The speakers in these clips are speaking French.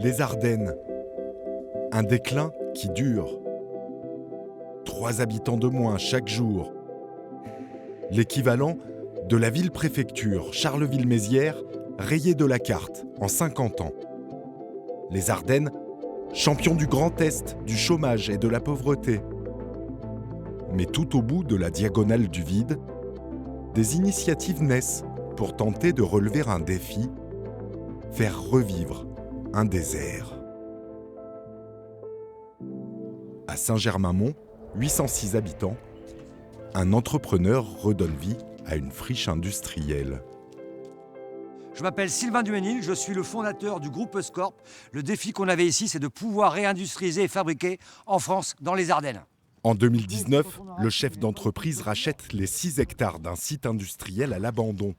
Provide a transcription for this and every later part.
Les Ardennes, un déclin qui dure. 3 habitants de moins chaque jour. L'équivalent de la ville-préfecture Charleville-Mézières rayée de la carte en 50 ans. Les Ardennes, champions du Grand Est, du chômage et de la pauvreté. Mais tout au bout de la diagonale du vide, des initiatives naissent pour tenter de relever un défi, faire revivre un désert. À Saint-Germain-Mont, 806 habitants, un entrepreneur redonne vie à une friche industrielle. Je m'appelle Sylvain Duménil, je suis le fondateur du groupe Scorp. Le défi qu'on avait ici, c'est de pouvoir réindustrialiser et fabriquer en France, dans les Ardennes. En 2019, le chef d'entreprise rachète les 6 hectares d'un site industriel à l'abandon,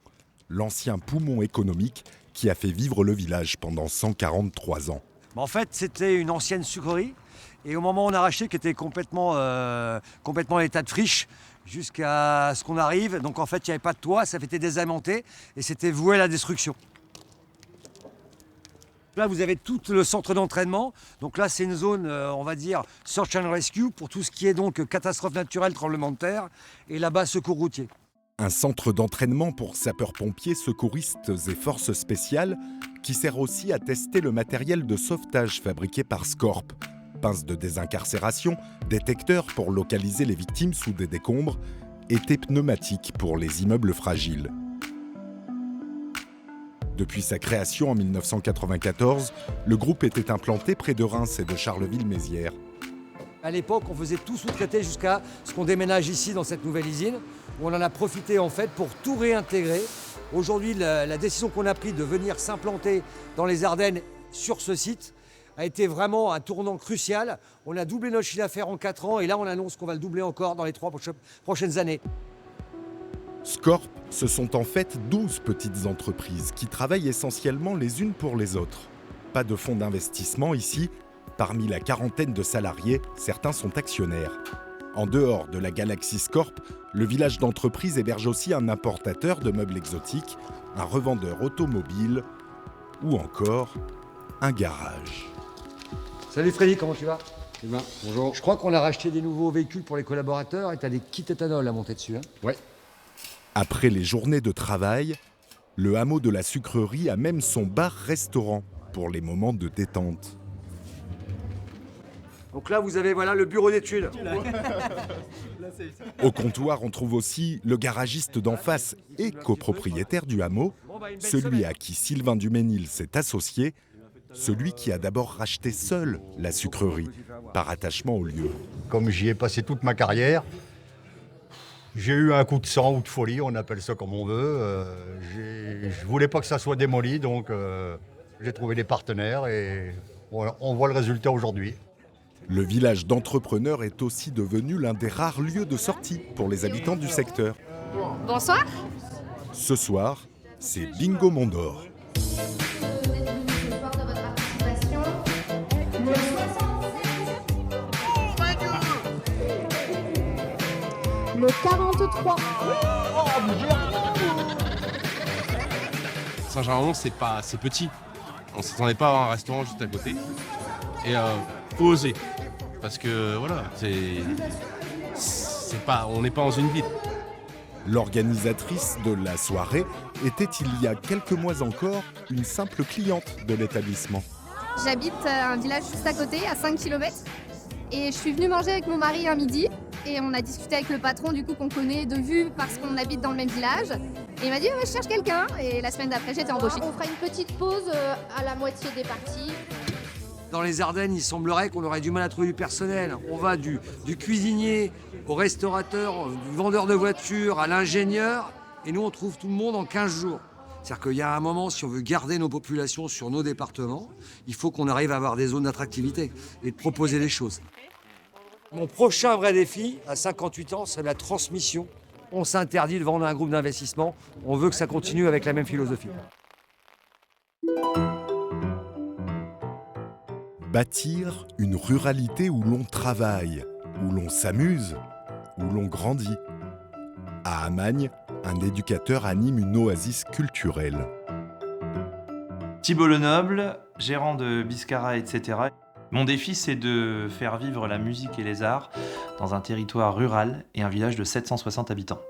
l'ancien poumon économique qui a fait vivre le village pendant 143 ans. En fait, c'était une ancienne sucrerie. Et au moment où on a racheté, qui était complètement en état de friche, jusqu'à ce qu'on arrive. Donc en fait, il n'y avait pas de toit, ça avait été désamianté et c'était voué à la destruction. Là, vous avez tout le centre d'entraînement. Donc là, c'est une zone, on va dire, search and rescue pour tout ce qui est donc catastrophe naturelle, tremblement de terre. Et là-bas, secours routier. Un centre d'entraînement pour sapeurs-pompiers, secouristes et forces spéciales qui sert aussi à tester le matériel de sauvetage fabriqué par Scorp. Pinces de désincarcération, détecteurs pour localiser les victimes sous des décombres et des pneumatiques pour les immeubles fragiles. Depuis sa création en 1994, le groupe était implanté près de Reims et de Charleville-Mézières. À l'époque, on faisait tout sous-traiter jusqu'à ce qu'on déménage ici dans cette nouvelle usine, où on en a profité en fait pour tout réintégrer. Aujourd'hui, la décision qu'on a prise de venir s'implanter dans les Ardennes sur ce site a été vraiment un tournant crucial. On a doublé notre chiffre d'affaires en 4 ans et là, on annonce qu'on va le doubler encore dans les 3 prochaines années. Scorp, ce sont en fait 12 petites entreprises qui travaillent essentiellement les unes pour les autres. Pas de fonds d'investissement ici. Parmi la quarantaine de salariés, certains sont actionnaires. En dehors de la galaxie Scorp, le village d'entreprise héberge aussi un importateur de meubles exotiques, un revendeur automobile ou encore un garage. Salut Freddy, comment tu vas? Sylvain, bonjour. Je crois qu'on a racheté des nouveaux véhicules pour les collaborateurs et tu as des kits éthanol à monter dessus. Hein? Ouais. Après les journées de travail, le hameau de la sucrerie a même son bar-restaurant pour les moments de détente. Donc là, vous avez le bureau d'études. Au comptoir, on trouve aussi le garagiste d'en face et copropriétaire du hameau, celui à qui Sylvain Duménil s'est associé, celui qui a d'abord racheté seul la sucrerie, par attachement au lieu. Comme j'y ai passé toute ma carrière, j'ai eu un coup de sang ou de folie, on appelle ça comme on veut. Je voulais pas que ça soit démoli, donc j'ai trouvé des partenaires et voilà, on voit le résultat aujourd'hui. Le village d'entrepreneurs est aussi devenu l'un des rares lieux de sortie pour les habitants du secteur. Bonsoir. Ce soir, c'est Bingo Mondor. Le 43. Saint-Germain-Mont, c'est petit. On ne s'attendait pas à avoir un restaurant juste à côté. Et faut oser. Parce que voilà, on n'est pas dans une ville. L'organisatrice de la soirée était il y a quelques mois encore une simple cliente de l'établissement. J'habite un village juste à côté, à 5 km. Et je suis venue manger avec mon mari un midi. Et on a discuté avec le patron, du coup, qu'on connaît de vue parce qu'on habite dans le même village. Et il m'a dit, je cherche quelqu'un. Et la semaine d'après, j'étais embauchée. On fera une petite pause à la moitié des parties. Dans les Ardennes, il semblerait qu'on aurait du mal à trouver du personnel. On va du cuisinier au restaurateur, du vendeur de voitures à l'ingénieur. Et nous, on trouve tout le monde en 15 jours. C'est-à-dire qu'il y a un moment, si on veut garder nos populations sur nos départements, il faut qu'on arrive à avoir des zones d'attractivité et de proposer des choses. Mon prochain vrai défi, à 58 ans, c'est la transmission. On s'interdit de vendre un groupe d'investissement. On veut que ça continue avec la même philosophie. Bâtir une ruralité où l'on travaille, où l'on s'amuse, où l'on grandit. À Amagne, un éducateur anime une oasis culturelle. Thibault Lenoble, gérant de Biscara, etc. Mon défi, c'est de faire vivre la musique et les arts dans un territoire rural et un village de 760 habitants.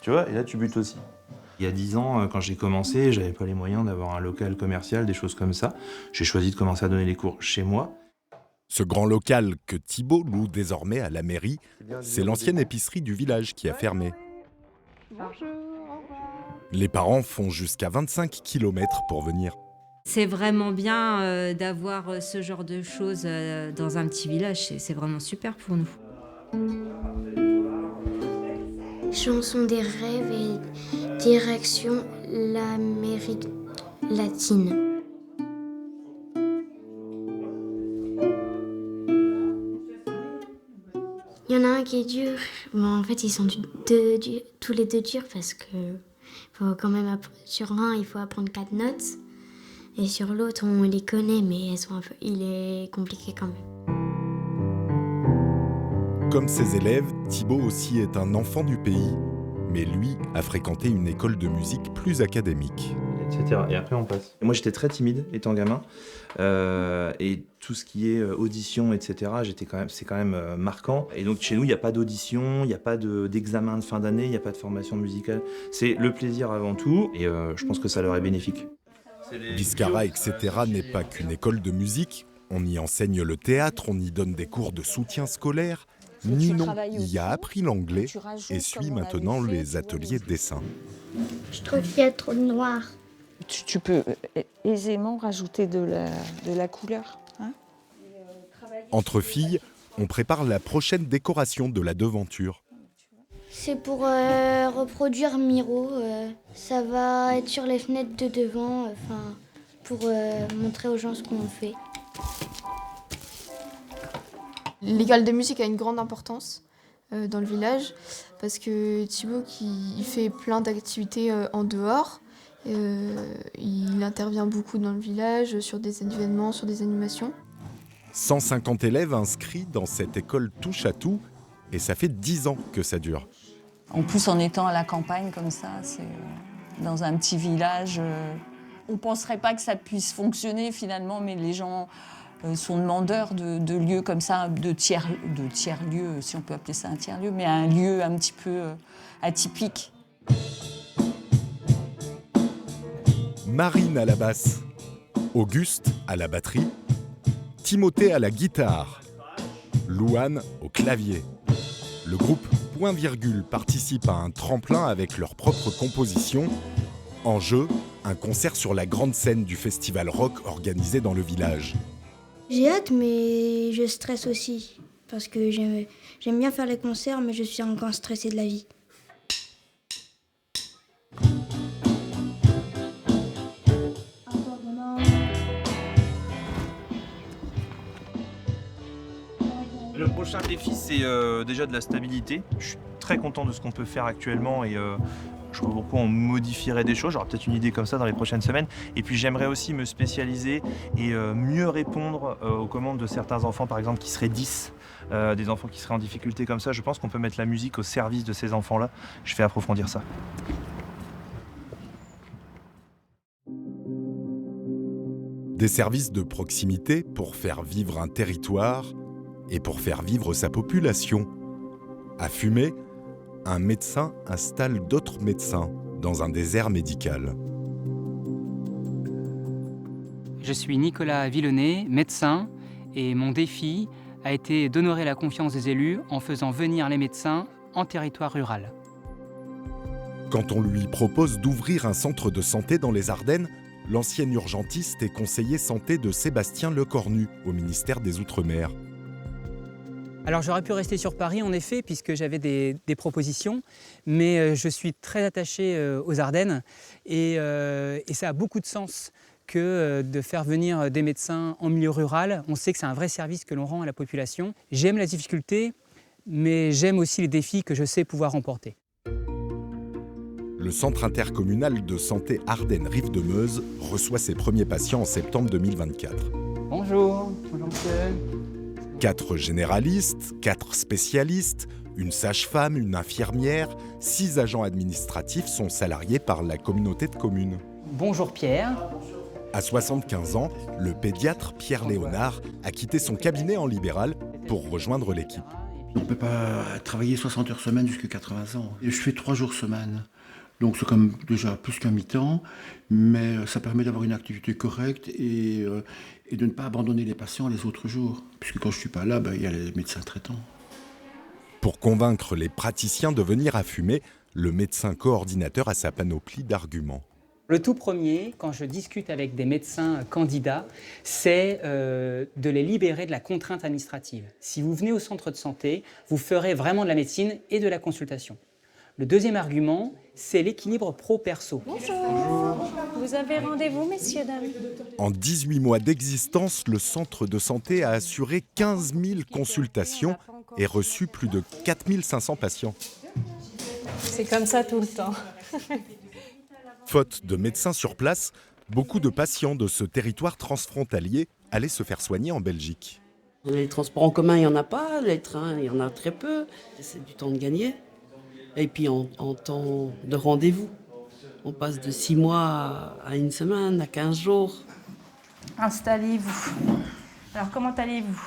Tu vois, et là tu butes aussi. Il y a 10 ans, quand j'ai commencé, j'avais pas les moyens d'avoir un local commercial, des choses comme ça. J'ai choisi de commencer à donner les cours chez moi. Ce grand local que Thibault loue désormais à la mairie, c'est l'ancienne épicerie du village qui a fermé. Les parents font jusqu'à 25 km pour venir. C'est vraiment bien d'avoir ce genre de choses dans un petit village, c'est vraiment super pour nous. Chanson des rêves et direction l'Amérique latine. Il y en a un qui est dur. Bon, en fait, ils sont tous les deux durs parce que faut quand même sur un, il faut apprendre 4 notes. Et sur l'autre, on les connaît, mais il est compliqué quand même. Comme ses élèves, Thibault aussi est un enfant du pays, mais lui a fréquenté une école de musique plus académique. Etc. Et après on passe. Moi j'étais très timide étant gamin, et tout ce qui est audition, etc. C'est quand même marquant. Et donc chez nous il n'y a pas d'audition, il n'y a pas d'examen de fin d'année, il n'y a pas de formation musicale. C'est le plaisir avant tout, et je pense que ça leur est bénéfique. Biscara, etc. n'est pas qu'une école de musique. On y enseigne le théâtre, on y donne des cours de soutien scolaire. Ninon y a appris l'anglais et suit maintenant les ateliers de dessin. Je trouve qu'il y a trop de noir. Tu peux aisément rajouter de la couleur. Hein. Entre filles, on prépare la prochaine décoration de la devanture. C'est pour reproduire Miro. Ça va être sur les fenêtres de devant, pour montrer aux gens ce qu'on fait. L'école de musique a une grande importance dans le village parce que Thibault il fait plein d'activités en dehors. Il intervient beaucoup dans le village sur des événements, sur des animations. 150 élèves inscrits dans cette école touche à tout et ça fait 10 ans que ça dure. En plus, en étant à la campagne comme ça, c'est dans un petit village. On ne penserait pas que ça puisse fonctionner finalement, mais les gens sont demandeurs de lieux comme ça, de tiers-lieux, si on peut appeler ça un tiers-lieu, mais un lieu un petit peu atypique. Marine à la basse, Auguste à la batterie, Timothée à la guitare, Louane au clavier. Le groupe Point Virgule participe à un tremplin avec leur propre composition. En jeu, un concert sur la grande scène du festival rock organisé dans le village. J'ai hâte, mais je stresse aussi. Parce que j'aime bien faire les concerts, mais je suis encore stressée de la vie. Le prochain défi, c'est déjà de la stabilité. Je suis très content de ce qu'on peut faire actuellement et je vois pourquoi on modifierait des choses. J'aurai peut-être une idée comme ça dans les prochaines semaines. Et puis j'aimerais aussi me spécialiser et mieux répondre aux commandes de certains enfants, par exemple, qui seraient 10, des enfants qui seraient en difficulté comme ça. Je pense qu'on peut mettre la musique au service de ces enfants-là. Je vais approfondir ça. Des services de proximité pour faire vivre un territoire et pour faire vivre sa population. À Fumay, un médecin installe d'autres médecins dans un désert médical. Je suis Nicolas Villonnet, médecin, et mon défi a été d'honorer la confiance des élus en faisant venir les médecins en territoire rural. Quand on lui propose d'ouvrir un centre de santé dans les Ardennes, l'ancien urgentiste et conseiller santé de Sébastien Lecornu au ministère des Outre-mer. Alors j'aurais pu rester sur Paris en effet puisque j'avais des propositions, mais je suis très attaché aux Ardennes et ça a beaucoup de sens que de faire venir des médecins en milieu rural. On sait que c'est un vrai service que l'on rend à la population. J'aime la difficulté, mais j'aime aussi les défis que je sais pouvoir remporter. Le centre intercommunal de santé Ardennes-Rive-de-Meuse reçoit ses premiers patients en septembre 2024. Bonjour monsieur. 4 généralistes, 4 spécialistes, une sage-femme, une infirmière, 6 agents administratifs sont salariés par la communauté de communes. Bonjour Pierre. À 75 ans, le pédiatre Pierre Léonard a quitté son cabinet en libéral pour rejoindre l'équipe. On ne peut pas travailler 60 heures semaine jusqu'à 80 ans. Je fais 3 jours semaine. Donc c'est comme déjà plus qu'un mi-temps, mais ça permet d'avoir une activité correcte et de ne pas abandonner les patients les autres jours. Puisque quand je ne suis pas là, il y a les médecins traitants. Pour convaincre les praticiens de venir à fumer, le médecin coordinateur a sa panoplie d'arguments. Le tout premier, quand je discute avec des médecins candidats, c'est de les libérer de la contrainte administrative. Si vous venez au centre de santé, vous ferez vraiment de la médecine et de la consultation. Le deuxième argument, c'est l'équilibre pro-perso. Bonjour. Vous avez rendez-vous, messieurs, dames? En 18 mois d'existence, le centre de santé a assuré 15 000 consultations et reçu plus de 4 500 patients. C'est comme ça tout le temps. Faute de médecins sur place, beaucoup de patients de ce territoire transfrontalier allaient se faire soigner en Belgique. Les transports en commun, il n'y en a pas, les trains, il y en a très peu. C'est du temps de gagner. Et puis en temps de rendez-vous, on passe de 6 mois à 1 semaine, à 15 jours. Installez-vous. Alors comment allez-vous?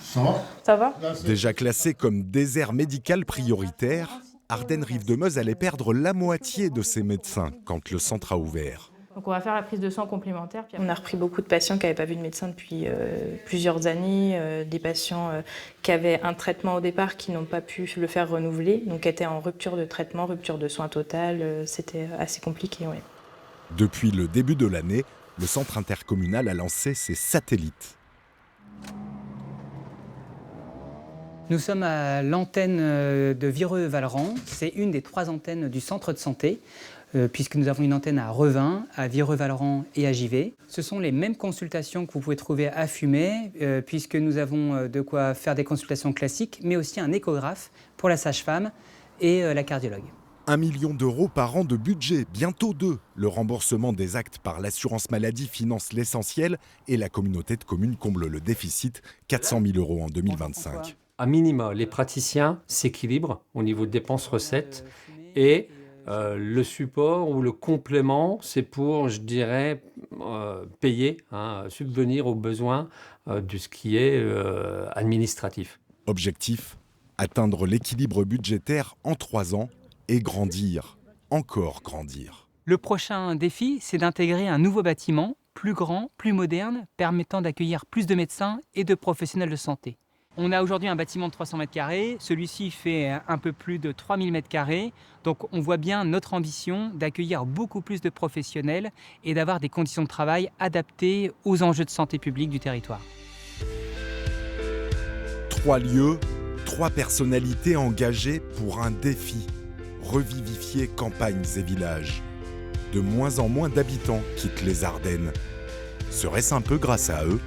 Ça va? Déjà classé comme désert médical prioritaire, Ardennes-Rive-de-Meuse allait perdre la moitié de ses médecins quand le centre a ouvert. Donc on va faire la prise de sang complémentaire. On a repris beaucoup de patients qui n'avaient pas vu de médecin depuis plusieurs années, des patients qui avaient un traitement au départ qui n'ont pas pu le faire renouveler, donc qui étaient en rupture de traitement, rupture de soins totale, c'était assez compliqué. Ouais. Depuis le début de l'année, le centre intercommunal a lancé ses satellites. Nous sommes à l'antenne de Vireux-Vallerand. C'est une des 3 antennes du centre de santé, puisque nous avons une antenne à Revin, à Vireux-Vallerand et à Givet. Ce sont les mêmes consultations que vous pouvez trouver à Fumay, puisque nous avons de quoi faire des consultations classiques, mais aussi un échographe pour la sage-femme et la cardiologue. 1 million d'euros par an de budget, bientôt 2. Le remboursement des actes par l'assurance maladie finance l'essentiel et la communauté de communes comble le déficit, 400 000 euros en 2025. À minima, les praticiens s'équilibrent au niveau de dépenses-recettes et le support ou le complément, c'est pour, je dirais, payer, subvenir aux besoins de ce qui est administratif. Objectif, atteindre l'équilibre budgétaire en 3 ans et grandir, encore grandir. Le prochain défi, c'est d'intégrer un nouveau bâtiment, plus grand, plus moderne, permettant d'accueillir plus de médecins et de professionnels de santé. On a aujourd'hui un bâtiment de 300 m², celui-ci fait un peu plus de 3000 m², donc on voit bien notre ambition d'accueillir beaucoup plus de professionnels et d'avoir des conditions de travail adaptées aux enjeux de santé publique du territoire. 3 lieux, 3 personnalités engagées pour un défi, revivifier campagnes et villages. De moins en moins d'habitants quittent les Ardennes. Serait-ce un peu grâce à eux ?